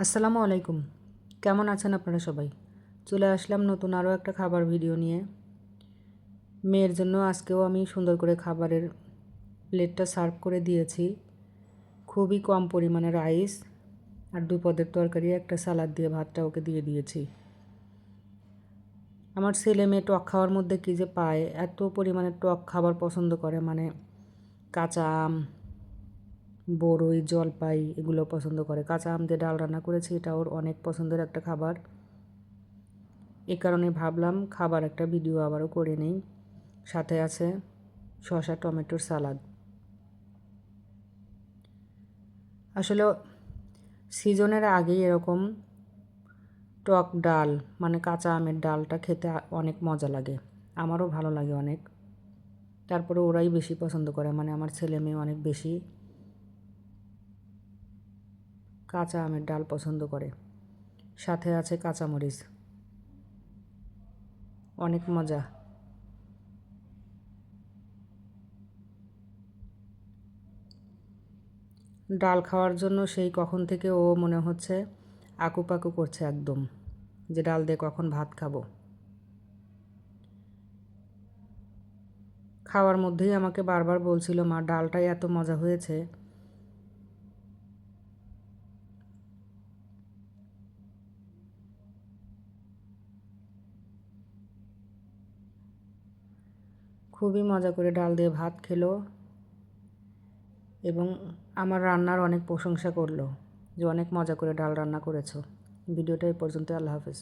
আসসালামু আলাইকুম। কেমন আছেন আপনারা সবাই? চলে আসলাম নতুন আরও একটা খাবার ভিডিও নিয়ে। মেয়ের জন্য আজকেও আমি সুন্দর করে খাবারের প্লেটটা সার্ভ করে দিয়েছি। খুবই কম পরিমাণে রাইস আর 2 পদের তরকারি, একটা সালাদ দিয়ে ভাতটা ওকে দিয়ে দিয়েছি। আমার ছেলে মেয়ে টক খাওয়ার মধ্যে কী যে পায়, এত পরিমাণে টক খাবার পছন্দ করে, মানে কাঁচা আম, বরই, জলপাই এগুলো পছন্দ করে। কাঁচা আম দিয়ে ডাল রান্না করেছি, এটা ওর অনেক পছন্দের একটা খাবার। এ কারণে ভাবলাম খাবার একটা ভিডিও আবারও করে নেই। সাথে আছে শসা টমেটোর সালাদ। আসলে সিজনের আগেই এরকম টক ডাল, মানে কাঁচা আমের ডালটা খেতে অনেক মজা লাগে, আমারও ভালো লাগে অনেক। তারপরে ওরাই বেশি পছন্দ করে, মানে আমার ছেলে মেয়ে অনেক বেশি কাঁচা আমের ডাল পছন্দ করে। সাথে আছে কাঁচামরিচ, অনেক মজা। ডাল খাওয়ার জন্য সেই কখন থেকে ও মনে হচ্ছে আকুপাকু করছে একদম, যে ডাল দিয়ে কখন ভাত খাবো। খাওয়ার মধ্যেই আমাকে বারবার বলছিল, মা ডালটাই এত মজা হয়েছে। খুবই মজা করে ডাল দিয়ে ভাত খেলো এবং আমার রান্নার অনেক প্রশংসা করলো, যে অনেক মজা করে ডাল রান্না করেছো। ভিডিওটা এই পর্যন্ত। আল্লাহ হাফেজ।